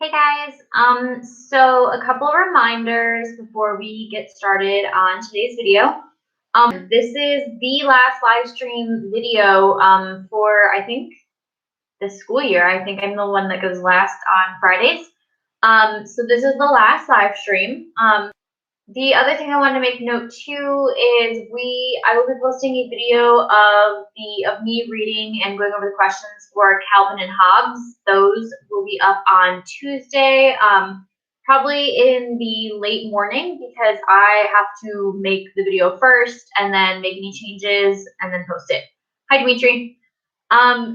Hey guys, so a couple of reminders before we get started on today's video. This is the last live stream video for I think this school year. I think I'm the one that goes last on Fridays. So this is the last live stream. The other thing I wanted to make note too is I will be posting a video of me reading and going over the questions for Calvin and Hobbes. Those will be up on Tuesday, probably in the late morning because I have to make the video first and then make any changes and then post it. Hi, Dimitri.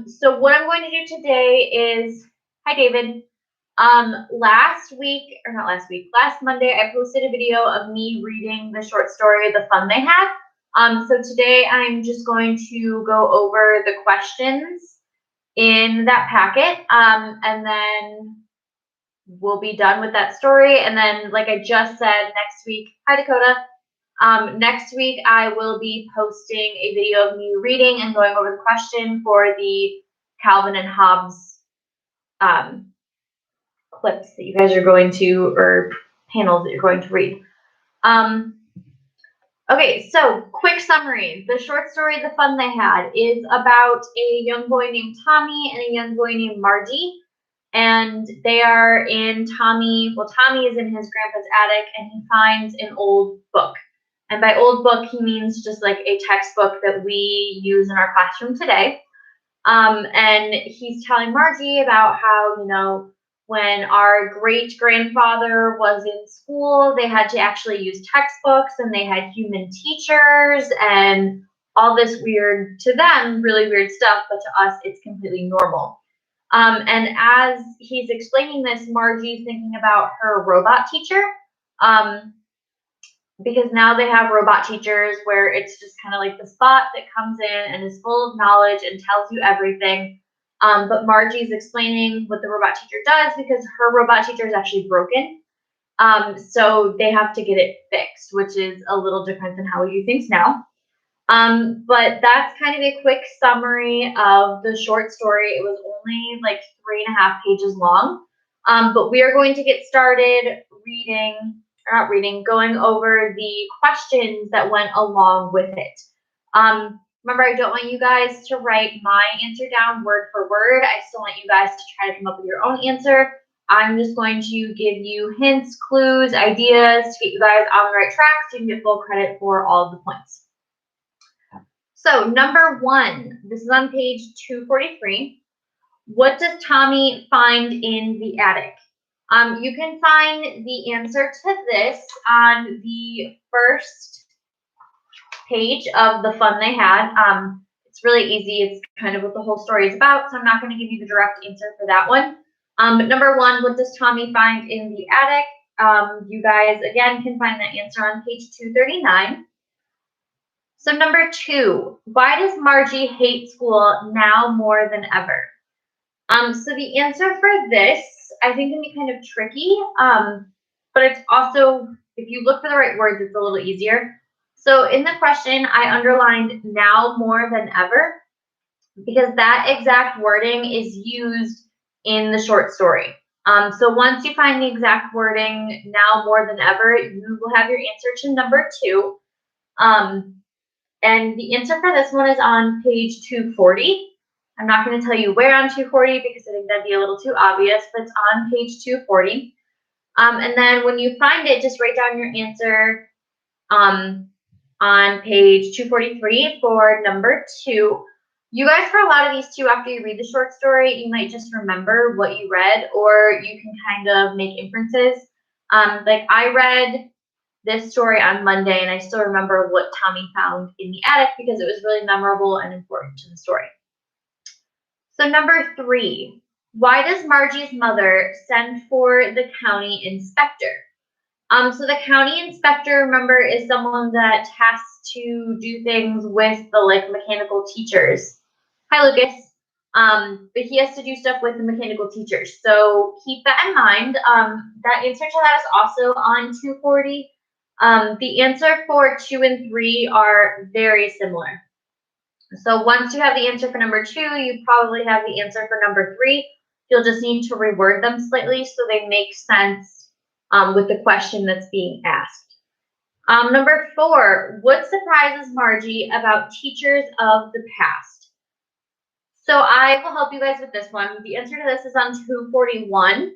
So what I'm going to do today is, hi, David. Last Monday, I posted a video of me reading the short story, The Fun They Had. So today I'm just going to go over the questions in that packet, and then we'll be done with that story. And then, like I just said, next week, hi Dakota, next week I will be posting a video of me reading and going over the question for the Calvin and Hobbes clips that you guys are going to, or panels that you're going to read. Okay, so quick summary. The short story, The Fun They Had, is about a young boy named Tommy and a young boy named Margie. And they are in Tommy is in his grandpa's attic and he finds an old book. And by old book, he means just like a textbook that we use in our classroom today. And he's telling Margie about how, when our great-grandfather was in school, they had to actually use textbooks and they had human teachers and all this weird, to them, really weird stuff, but to us, it's completely normal. And as he's explaining this, Margie's thinking about her robot teacher, because now they have robot teachers where it's just kind of like the spot that comes in and is full of knowledge and tells you everything. But Margie's explaining what the robot teacher does because her robot teacher is actually broken. So they have to get it fixed, which is a little different than how we do things now. But that's kind of a quick summary of the short story. It was only like 3.5 pages long. But we are going to get started going over the questions that went along with it. Remember, I don't want you guys to write my answer down word for word. I still want you guys to try to come up with your own answer. I'm just going to give you hints, clues, ideas to get you guys on the right track so you can get full credit for all of the points. So number 1, this is on page 243. What does Tommy find in the attic? You can find the answer to this on the first page of The Fun They Had. It's really easy. It's kind of what the whole story is about, so I'm not going to give you the direct answer for that one. But number 1, what does Tommy find in the attic? You guys, again, can find that answer on page 239. So number 2, why does Margie hate school now more than ever? So the answer for this, I think, can be kind of tricky, but it's also, if you look for the right words, it's a little easier. So in the question, I underlined now more than ever because that exact wording is used in the short story. So once you find the exact wording, now more than ever, you will have your answer to number 2. And the answer for this one is on page 240. I'm not going to tell you where on 240 because I think that'd be a little too obvious, but it's on page 240. And then when you find it, just write down your answer on page 243 for number 2. You guys, for a lot of these too, after you read the short story, you might just remember what you read, or you can kind of make inferences. Like I read this story on Monday, and I still remember what Tommy found in the attic because it was really memorable and important to the story. So number 3, why does Margie's mother send for the county inspector? So the county inspector, remember, is someone that has to do things with the mechanical teachers. Hi, Lucas. But he has to do stuff with the mechanical teachers. So keep that in mind. That answer to that is also on 240. The answer for 2 and 3 are very similar. So once you have the answer for number 2, you probably have the answer for number 3. You'll just need to reword them slightly so they make sense with the question that's being asked. Number 4, what surprises Margie about teachers of the past? So I will help you guys with this one. The answer to this is on 241.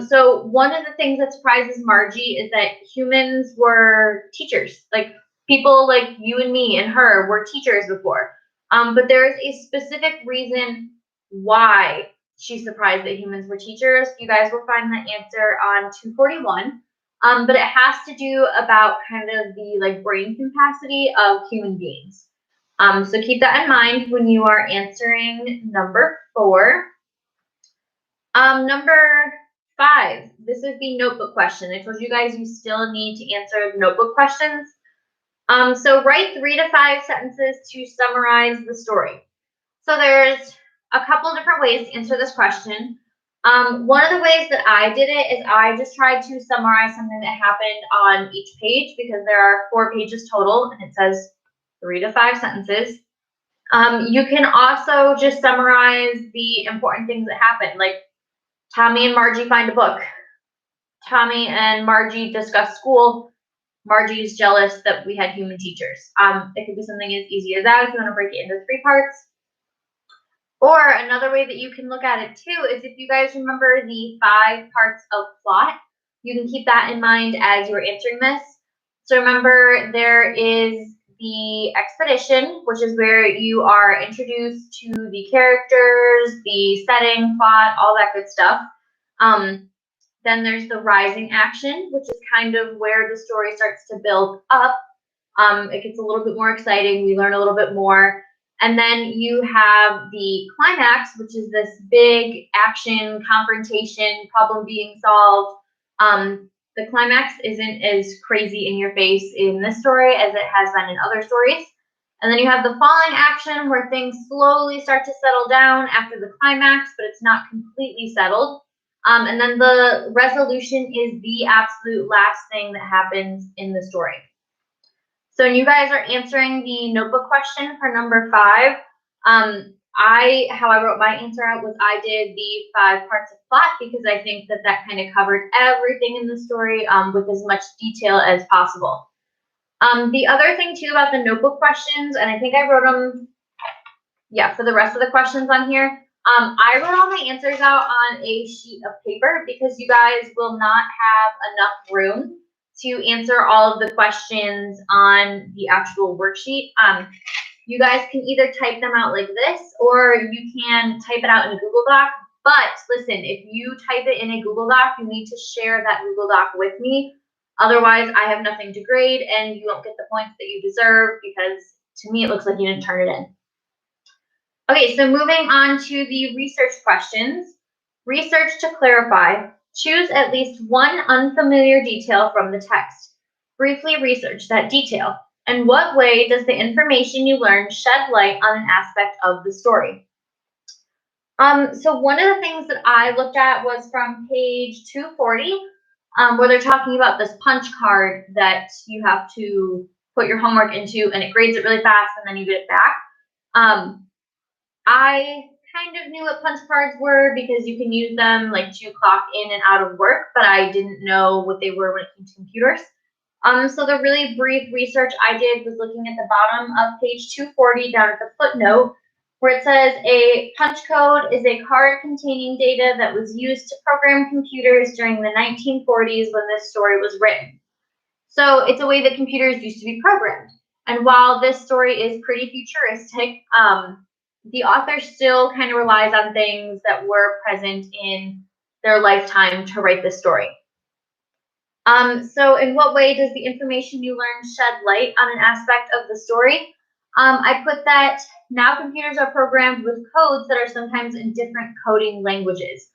So one of the things that surprises Margie is that humans were teachers. Like people like you and me and her were teachers before. But there is a specific reason why she's surprised that humans were teachers. You guys will find that answer on 241. But it has to do about kind of the like brain capacity of human beings. So keep that in mind when you are answering number 4. Number 5, this is the notebook question. I told you guys you still need to answer the notebook questions. So write 3 to 5 sentences to summarize the story. So there's a couple different ways to answer this question. One of the ways that I did it is I just tried to summarize something that happened on each page because there are 4 pages total and it says 3 to 5 sentences. You can also just summarize the important things that happened, like Tommy and Margie find a book. Tommy and Margie discuss school. Margie's jealous that we had human teachers. It could be something as easy as that if you want to break it into 3 parts. Or another way that you can look at it too is if you guys remember the 5 parts of plot, you can keep that in mind as you're answering this. So remember there is the expedition, which is where you are introduced to the characters, the setting, plot, all that good stuff. Then there's the rising action, which is kind of where the story starts to build up. It gets a little bit more exciting. We learn a little bit more. And then you have the climax, which is this big action, confrontation, problem being solved. The climax isn't as crazy in your face in this story as it has been in other stories. And then you have the falling action where things slowly start to settle down after the climax, but it's not completely settled. And then the resolution is the absolute last thing that happens in the story. So when you guys are answering the notebook question for number 5, how I wrote my answer out was I did the 5 parts of plot because I think that that kind of covered everything in the story with as much detail as possible. The other thing too about the notebook questions, and I think I wrote them, for the rest of the questions on here, I wrote all my answers out on a sheet of paper because you guys will not have enough room to answer all of the questions on the actual worksheet. You guys can either type them out like this or you can type it out in a Google Doc. But listen, if you type it in a Google Doc, you need to share that Google Doc with me. Otherwise, I have nothing to grade and you won't get the points that you deserve because to me, it looks like you didn't turn it in. Okay, so moving on to the research questions. Research to clarify. Choose at least one unfamiliar detail from the text. Briefly research that detail. In what way does the information you learn shed light on an aspect of the story? So one of the things that I looked at was from page 240, where they're talking about this punch card that you have to put your homework into, and it grades it really fast, and then you get it back. I kind of knew what punch cards were because you can use them like to clock in and out of work, but I didn't know what they were when it came to computers. So the really brief research I did was looking at the bottom of page 240 down at the footnote, where it says a punch code is a card containing data that was used to program computers during the 1940s when this story was written. So it's a way that computers used to be programmed. And while this story is pretty futuristic, the author still kind of relies on things that were present in their lifetime to write this story. So in what way does the information you learn shed light on an aspect of the story? I put that now computers are programmed with codes that are sometimes in different coding languages.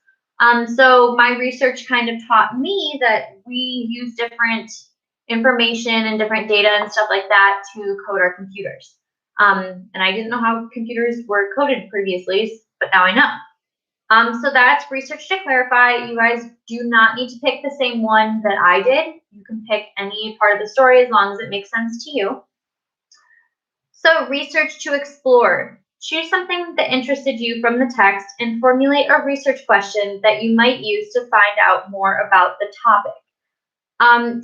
So my research kind of taught me that we use different information and different data and stuff like that to code our computers. And I didn't know how computers were coded previously, but now I know. So that's research to clarify. You guys do not need to pick the same one that I did. You can pick any part of the story as long as it makes sense to you. So research to explore. Choose something that interested you from the text and formulate a research question that you might use to find out more about the topic.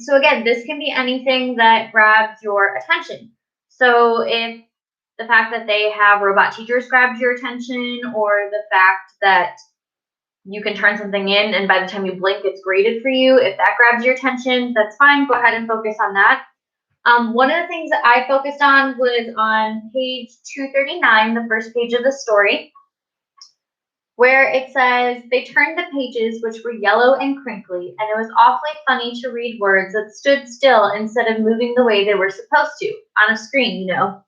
So again, this can be anything that grabs your attention. So if the fact that they have robot teachers grabs your attention, or the fact that you can turn something in and by the time you blink, it's graded for you, if that grabs your attention, that's fine. Go ahead and focus on that. One of the things that I focused on was on page 239, the first page of the story, where it says, they turned the pages, which were yellow and crinkly, and it was awfully funny to read words that stood still instead of moving the way they were supposed to, on a screen, you know.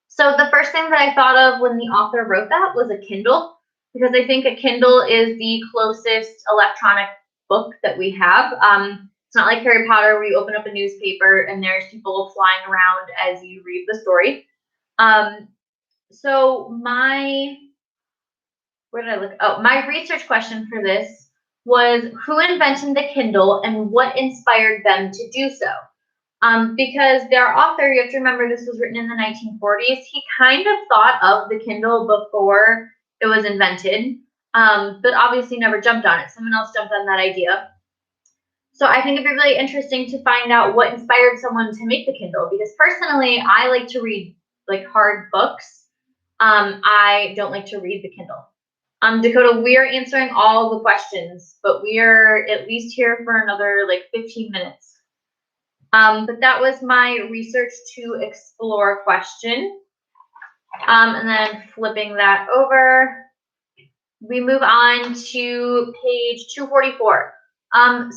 So the first thing that I thought of when the author wrote that was a Kindle, because I think a Kindle is the closest electronic book that we have. It's not like Harry Potter where you open up a newspaper and there's people flying around as you read the story. So where did I look? Oh, my research question for this was, who invented the Kindle and what inspired them to do so? Because their author, you have to remember this was written in the 1940s, he kind of thought of the Kindle before it was invented, but obviously never jumped on it. Someone else jumped on that idea. So I think it'd be really interesting to find out what inspired someone to make the Kindle, because personally, I like to read like hard books. I don't like to read the Kindle. Dakota, we are answering all the questions, but we are at least here for another like 15 minutes. But that was my research to explore question. And then flipping that over, we move on to page 244.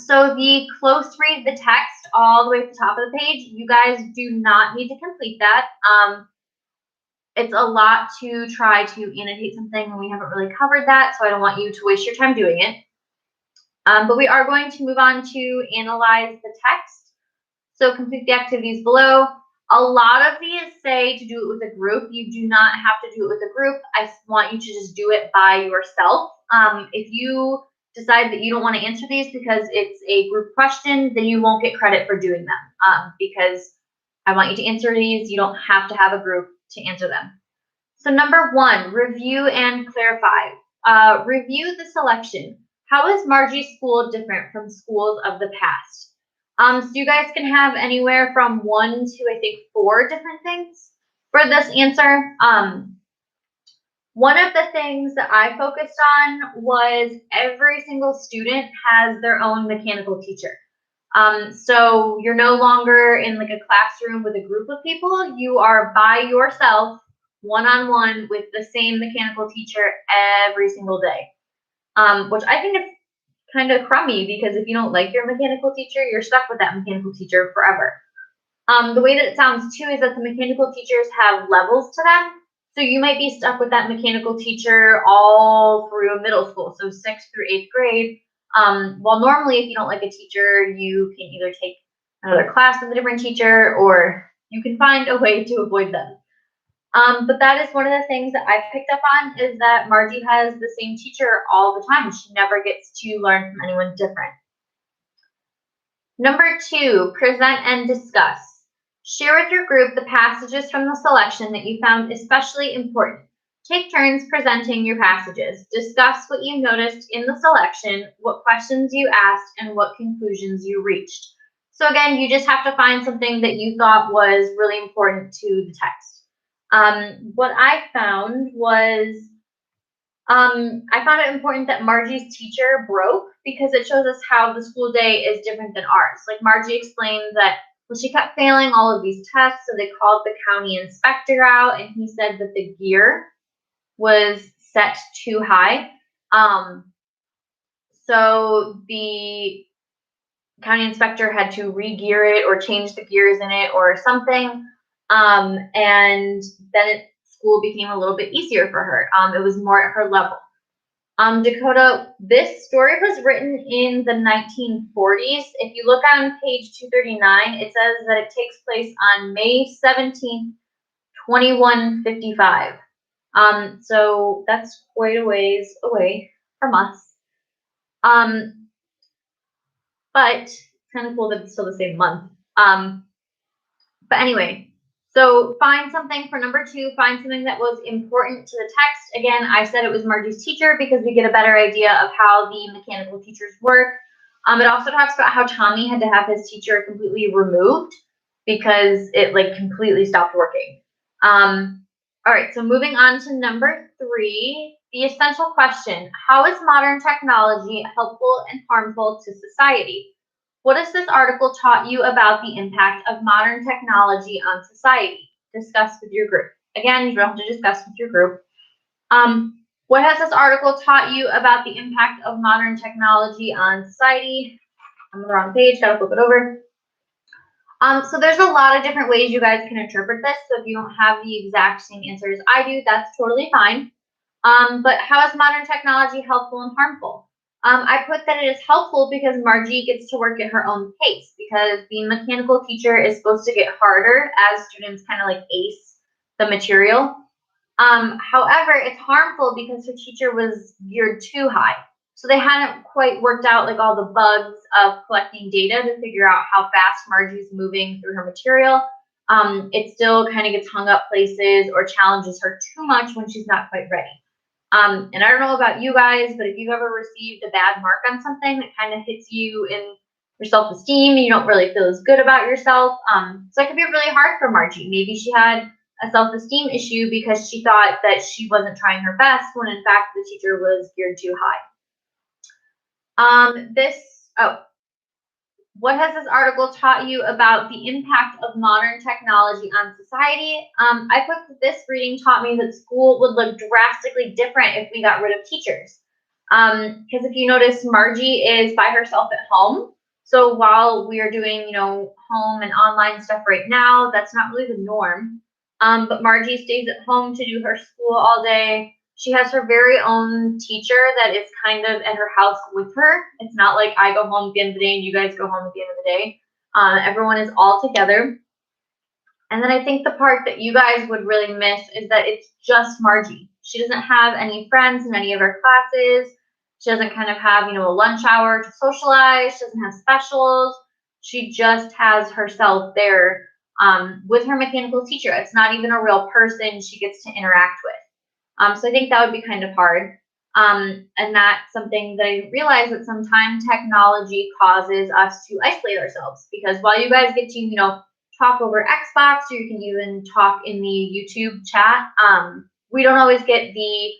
So the close read the text all the way at the top of the page, you guys do not need to complete that. It's a lot to try to annotate something, and we haven't really covered that, so I don't want you to waste your time doing it. But we are going to move on to analyze the text. So complete the activities below. A lot of these say to do it with a group. You do not have to do it with a group. I want you to just do it by yourself. If you decide that you don't want to answer these because it's a group question, then you won't get credit for doing them, because I want you to answer these. You don't have to have a group to answer them. So number 1, review and clarify. Review the selection. How is Margie's school different from schools of the past? So you guys can have anywhere from 1 to I think 4 different things for this answer. One of the things that I focused on was every single student has their own mechanical teacher. So you're no longer in like a classroom with a group of people. You are by yourself, one-on-one with the same mechanical teacher every single day, which I think is kind of crummy, because if you don't like your mechanical teacher, you're stuck with that mechanical teacher forever. The way that it sounds too is that the mechanical teachers have levels to them. So you might be stuck with that mechanical teacher all through middle school, so 6th through 8th grade. While normally if you don't like a teacher, you can either take another class with a different teacher, or you can find a way to avoid them. But that is one of the things that I picked up on, is that Margie has the same teacher all the time. She never gets to learn from anyone different. Number 2, present and discuss. Share with your group the passages from the selection that you found especially important. Take turns presenting your passages. Discuss what you noticed in the selection, what questions you asked, and what conclusions you reached. So again, you just have to find something that you thought was really important to the text. What I found was, I found it important that Margie's teacher broke, because it shows us how the school day is different than ours. Like Margie explained that, well, she kept failing all of these tests, so they called the county inspector out, and he said that the gear was set too high. So the county inspector had to re-gear it or change the gears in it or something. And then school became a little bit easier for her. It was more at her level. Dakota, this story was written in the 1940s. If you look on page 239, it says that it takes place on May 17th, 2155. So that's quite a ways away from us. But it's kind of cool that it's still the same month. But anyway, So find something for number 2, find something that was important to the text. Again, I said it was Margie's teacher because we get a better idea of how the mechanical teachers work. It also talks about how Tommy had to have his teacher completely removed because it like completely stopped working. All right, so moving on to number 3, the essential question: how is modern technology helpful and harmful to society? What has this article taught you about the impact of modern technology on society? Discuss with your group. Again, you don't have to discuss with your group. What has this article taught you about the impact of modern technology on society? I'm on the wrong page, gotta flip it over. So there's a lot of different ways you guys can interpret this. So if you don't have the exact same answer as I do, that's totally fine. But how is modern technology helpful and harmful? I put that it is helpful because Margie gets to work at her own pace, because being a mechanical teacher is supposed to get harder as students kind of like ace the material. However, it's harmful because her teacher was geared too high. So they hadn't quite worked out like all the bugs of collecting data to figure out how fast Margie's moving through her material. It still kind of gets hung up places or challenges her too much when she's not quite ready. And I don't know about you guys, but if you've ever received a bad mark on something that kind of hits you in your self-esteem, you don't really feel as good about yourself. So it could be really hard for Margie. Maybe she had a self-esteem issue because she thought that she wasn't trying her best when in fact the teacher was geared too high. What has this article taught you about the impact of modern technology on society? I put that this reading taught me that school would look drastically different if we got rid of teachers. Because if you notice, Margie is by herself at home. So while we are doing, home and online stuff right now, that's not really the norm. But Margie stays at home to do her school all day. She has her very own teacher that is kind of at her house with her. It's not like I go home at the end of the day and you guys go home at the end of the day. Everyone is all together. And then I think the part that you guys would really miss is that it's just Margie. She doesn't have any friends in any of her classes. She doesn't kind of have, a lunch hour to socialize. She doesn't have specials. She just has herself there with her mechanical teacher. It's not even a real person she gets to interact with. So I think that would be kind of hard. And that's something that I didn't realize, that sometimes technology causes us to isolate ourselves, because while you guys get to, talk over Xbox, or you can even talk in the YouTube chat, we don't always get the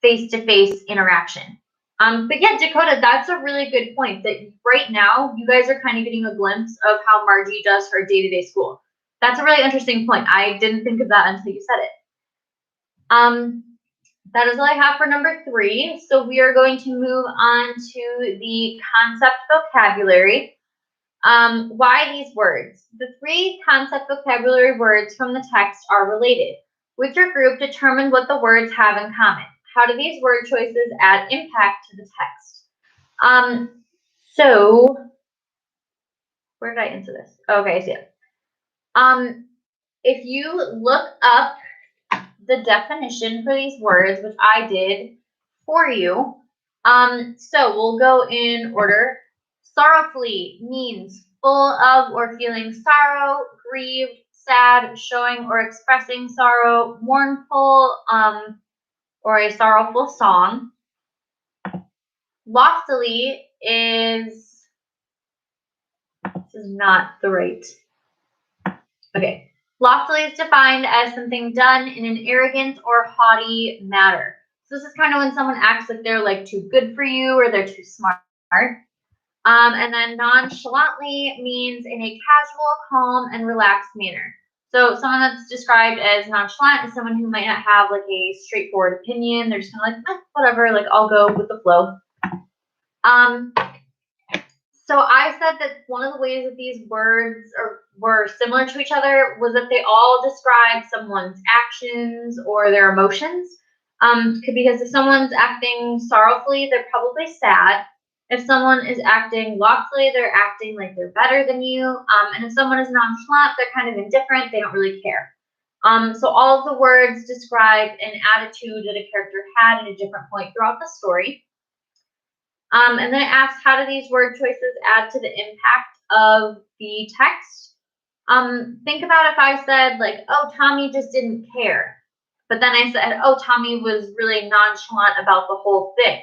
face-to-face interaction. But yeah, Dakota, that's a really good point, that right now you guys are kind of getting a glimpse of how Margie does her day-to-day school. That's a really interesting point. I didn't think of that until you said it. That is all I have for number 3. So we are going to move on to the concept vocabulary. Why these words? The 3 concept vocabulary words from the text are related. With your group, determine what the words have in common. How do these word choices add impact to the text? So where did I answer this? Okay, I see it. If you look up the definition for these words, which I did for you. So we'll go in order. Sorrowfully means full of or feeling sorrow, grieved, sad, showing or expressing sorrow, mournful, or a sorrowful song. Loftily is, this is not the right, okay. Loftily is defined as something done in an arrogant or haughty manner. So this is kind of when someone acts like they're like too good for you or they're too smart. And then nonchalantly means in a casual, calm, and relaxed manner. So someone that's described as nonchalant is someone who might not have like a straightforward opinion. They're just kind of like, whatever, like I'll go with the flow. So I said that one of the ways that these words were similar to each other was that they all describe someone's actions or their emotions. Because if someone's acting sorrowfully, they're probably sad. If someone is acting loftily, they're acting like they're better than you. And if someone is nonchalant, they're kind of indifferent. They don't really care. So all of the words describe an attitude that a character had at a different point throughout the story. And then it asks, how do these word choices add to the impact of the text? Think about if I said like, oh, Tommy just didn't care. But then I said, oh, Tommy was really nonchalant about the whole thing.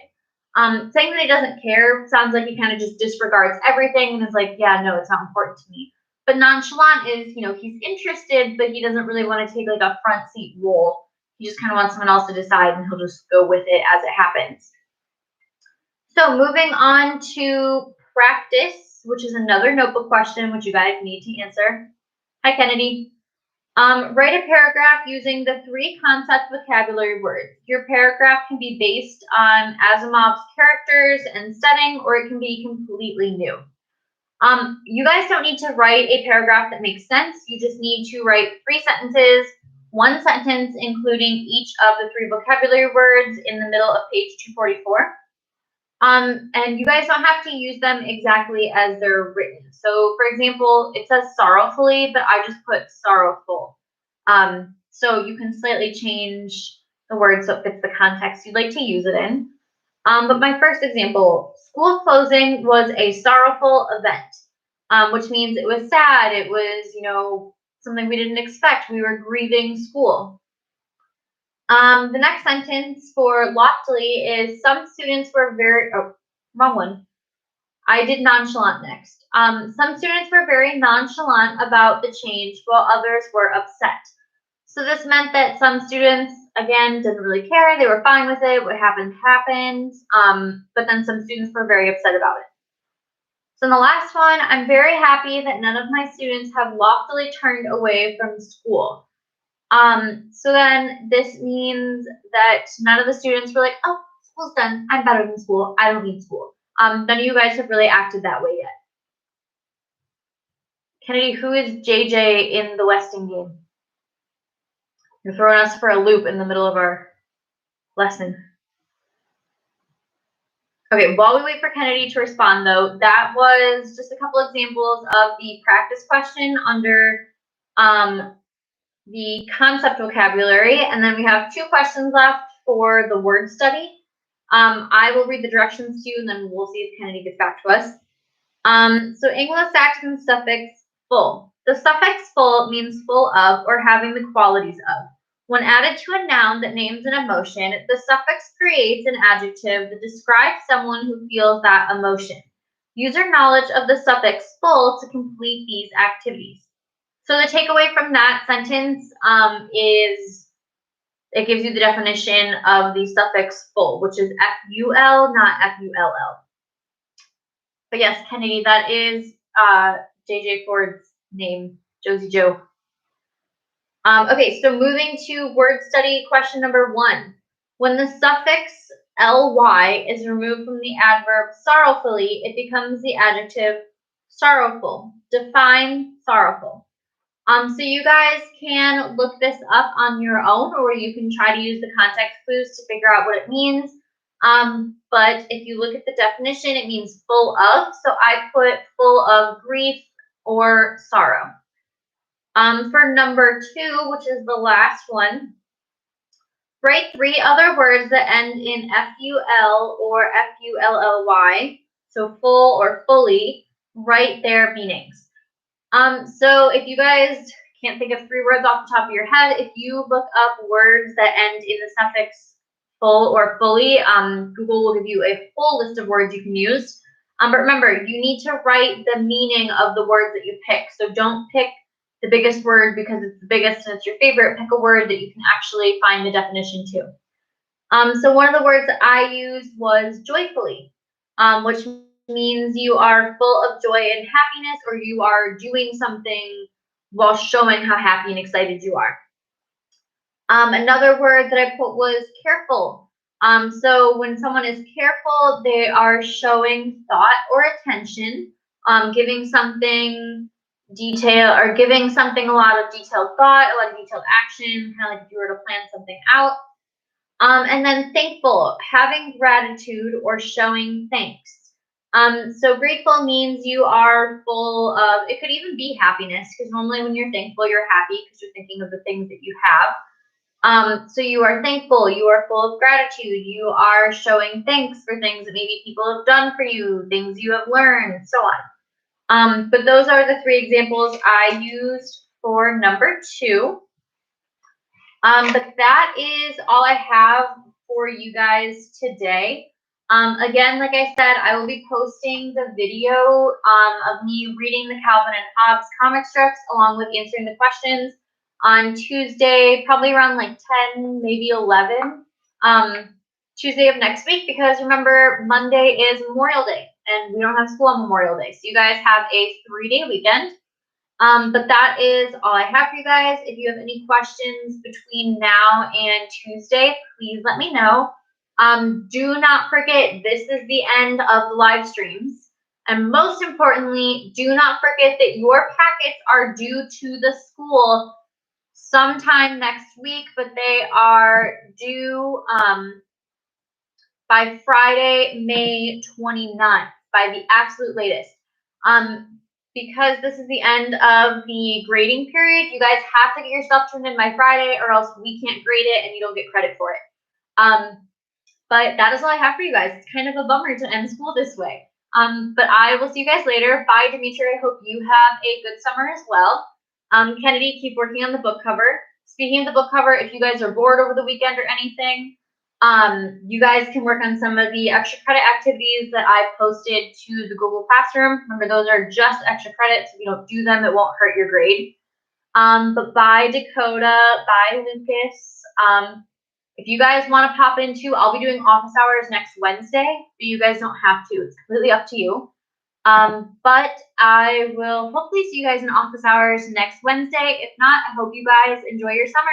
Saying that he doesn't care sounds like he kind of just disregards everything and is like, yeah, no, it's not important to me. But nonchalant is, he's interested, but he doesn't really want to take like a front seat role. He just kind of wants someone else to decide and he'll just go with it as it happens. So moving on to practice, which is another notebook question, which you guys need to answer. Hi, Kennedy. Write a paragraph using the 3 concept vocabulary words. Your paragraph can be based on Asimov's characters and setting, or it can be completely new. You guys don't need to write a paragraph that makes sense. You just need to write 3 sentences, 1 sentence including each of the 3 vocabulary words in the middle of page 244. And you guys don't have to use them exactly as they're written. So, for example, it says sorrowfully, but I just put sorrowful. So you can slightly change the word so it fits the context you'd like to use it in. But my first example, school closing was a sorrowful event, which means it was sad. It was, something we didn't expect. We were grieving school. The next sentence for loftily is some students were wrong one. I did nonchalant next. Some students were very nonchalant about the change while others were upset. So this meant that some students, again, didn't really care. They were fine with it. What happened, happened. But then some students were very upset about it. So in the last one, I'm very happy that none of my students have loftily turned away from school. So then this means that none of the students were like, oh, school's done. I'm better than school. I don't need school. None of you guys have really acted that way yet. Kennedy, who is JJ in the Weston game? You're throwing us for a loop in the middle of our lesson. Okay, while we wait for Kennedy to respond, though, that was just a couple examples of the practice question under the concept vocabulary, and then we have 2 questions left for the word study. I will read the directions to you, and then we'll see if Kennedy gets back to us. So Anglo-Saxon suffix full. The suffix full means full of or having the qualities of. When added to a noun that names an emotion, the suffix creates an adjective that describes someone who feels that emotion. Use your knowledge of the suffix full to complete these activities. So the takeaway from that sentence is it gives you the definition of the suffix full, which is F-U-L, not F-U-L-L. But yes, Kennedy, that is JJ Ford's name, Josie Joe. Okay, so moving to word study question number 1. When the suffix ly is removed from the adverb sorrowfully, it becomes the adjective sorrowful. Define sorrowful. So you guys can look this up on your own, or you can try to use the context clues to figure out what it means. But if you look at the definition, it means full of. So I put full of grief or sorrow. For number 2, which is the last one, write 3 other words that end in FUL or FULLY, so full or fully, write their meanings. So if you guys can't think of 3 words off the top of your head, if you look up words that end in the suffix full or fully, Google will give you a full list of words you can use. But remember, you need to write the meaning of the words that you pick. So don't pick the biggest word because it's the biggest and it's your favorite. Pick a word that you can actually find the definition to. So one of the words that I used was joyfully, which means you are full of joy and happiness, or you are doing something while showing how happy and excited you are. Another word that I put was careful. So when someone is careful, they are showing thought or attention, giving something detail or giving something a lot of detailed thought, a lot of detailed action, kind of like if you were to plan something out. And then thankful, having gratitude or showing thanks. So grateful means you are full of, it could even be happiness, because normally when you're thankful, you're happy because you're thinking of the things that you have. So you are thankful, you are full of gratitude, you are showing thanks for things that maybe people have done for you, things you have learned, so on. But those are the 3 examples I used for number 2. But that is all I have for you guys today. Again, like I said, I will be posting the video of me reading the Calvin and Hobbes comic strips along with answering the questions on Tuesday, probably around like 10, maybe 11, Tuesday of next week, because remember, Monday is Memorial Day and we don't have school on Memorial Day. So you guys have a 3-day weekend. But that is all I have for you guys. If you have any questions between now and Tuesday, please let me know. Do not forget, this is the end of the live streams. And most importantly, do not forget that your packets are due to the school sometime next week, but they are due by Friday, May 29th, by the absolute latest. Because this is the end of the grading period, you guys have to get your stuff turned in by Friday or else we can't grade it and you don't get credit for it. But that is all I have for you guys. It's kind of a bummer to end school this way. But I will see you guys later. Bye, Dimitri. I hope you have a good summer as well. Kennedy, keep working on the book cover. Speaking of the book cover, if you guys are bored over the weekend or anything, you guys can work on some of the extra credit activities that I posted to the Google Classroom. Remember, those are just extra credits. If you don't do them, it won't hurt your grade. But bye, Dakota. Bye, Lucas. If you guys want to pop in too, I'll be doing office hours next Wednesday, but you guys don't have to. It's completely up to you. But I will hopefully see you guys in office hours next Wednesday. If not, I hope you guys enjoy your summer.